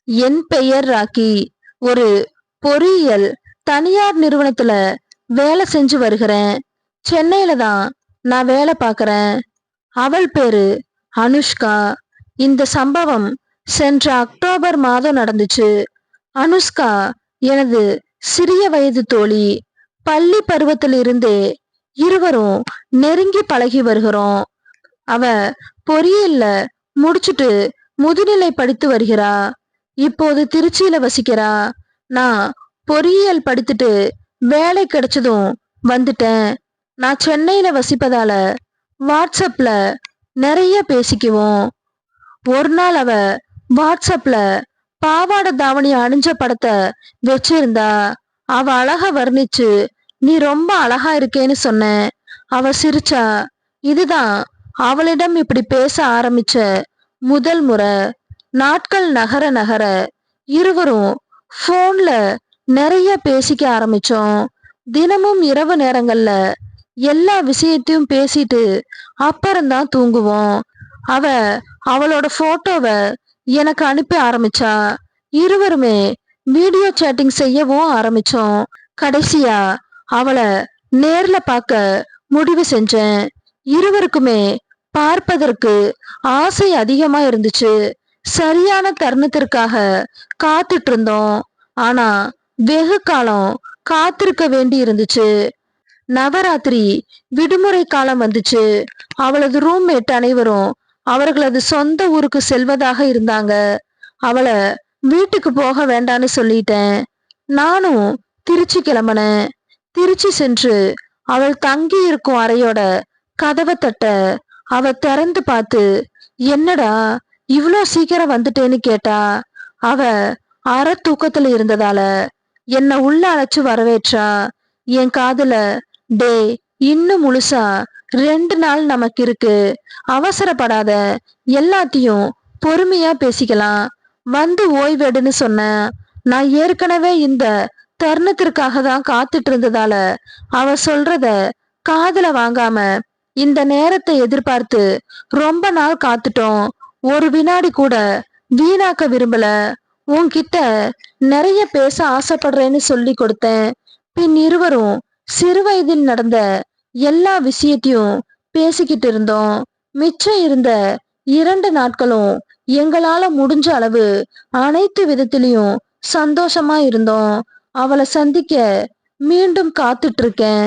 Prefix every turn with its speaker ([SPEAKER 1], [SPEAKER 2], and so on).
[SPEAKER 1] என் பெயர் ராக்கி. ஒரு பொறியியல் தனியார் நிறுவனத்துல வேலை செஞ்சு வருகிறேன். சென்னையில தான் நான் வேலை பார்க்கறேன். அவள் பேரு அனுஷ்கா. இந்த சம்பவம் சென்ற அக்டோபர் மாதம் நடந்துச்சு. அனுஷ்கா எனது சிறிய வயது தோழி. பள்ளி பருவத்திலிருந்தே இருவரும் நெருங்கி பழகி வருகிறோம். அவ பொறியியல்ல முடிச்சுட்டு முதுநிலை படித்து வருகிறா. இப்போது திருச்சியில வசிக்கிறா. நான் பொறியியல் படித்துட்டு வேலை கிடைச்சதும் வந்துட்டேன். நான் சென்னையில வசிப்பதால வாட்ஸ்அப்ல நிறைய பேசிக்குவோம். ஒரு நாள் அவ வாட்ஸ்அப்ல பாவாடை தாவணி அணிஞ்ச படத்தை வச்சிருந்தா. அவ அழக வர்ணிச்சு நீ ரொம்ப அழகா இருக்கேன்னு சொன்னேன். அவ சிரிச்சா. இதுதான் அவளிடம் இப்படி பேச ஆரம்பிச்ச முதல் முறை. நாட்கள் நகர நகர இருவரும் போன்ல நிறைய பேசிக்க ஆரம்பிச்சோம். தினமும் இரவு நேரங்கள்ல எல்லா விஷயத்தையும் பேசிட்டு அப்புறம்தான் தூங்குவோம். அவ அவளோட போட்டோவை எனக்கு அனுப்ப ஆரம்பிச்சா. இருவருமே வீடியோ சேட்டிங் செய்யவும் ஆரம்பிச்சோம். கடைசியா அவளை நேர்ல பார்க்க முடிவு செஞ்சேன். இருவருக்குமே பார்ப்பதற்கு ஆசை அதிகமா இருந்துச்சு. சரியான தருணத்திற்காக காத்துட்டு இருந்தோம். ஆனா வெகு காலம் காத்திருக்க வேண்டி இருந்துச்சு. நவராத்திரி விடுமுறை காலம் வந்துச்சு. அவளது ரூம்மேட் அனைவரும் அவர்களது சொந்த ஊருக்கு செல்வதாக இருந்தாங்க. அவளை வீட்டுக்கு போக வேண்டான்னு சொல்லிட்டேன். நானும் திருச்சி கிளம்பினேன். திருச்சி சென்று அவள் தங்கி இருக்கும் அறையோட கதவை தட்ட அவ திறந்து பார்த்து என்னடா இவ்வளோ சீக்கிரம் வந்துட்டேன்னு கேட்டா. அவ அரை தூக்கத்துல இருந்ததால என்ன உள்ள அழைச்சு வரவேற்றா. என் காதுல டே இன்னும் முழுசா 2 நாள் நமக்கு இருக்கு, அவசரப்படாத, எல்லாத்தையும் பொறுமையா பேசிக்கலாம், வந்து ஓய்வெடுன்னு சொன்ன. நான் ஏற்கனவே இந்த தருணத்திற்காக தான் காத்துட்டு இருந்ததால அவ சொல்றத காதுல வாங்காம இந்த நேரத்தை எதிர்பார்த்து ரொம்ப நாள் காத்துட்டோம். ஒரு வினாடி கூட வீணாக்க விரும்பல. உன்கிட்ட நிறைய பேச ஆசைப்படுறேன்னு சொல்லி கொடுத்தேன். பின் இருவரும் சிறு வயதில் நடந்த எல்லா விஷயத்தையும் பேசிக்கிட்டு இருந்தோம். மிச்சம் இருந்த 2 நாட்களும் எங்களால முடிஞ்ச அளவு அனைத்து விதத்திலையும் சந்தோஷமா இருந்தோம். அவளை சந்திக்க மீண்டும் காத்துட்டு இருக்கேன்.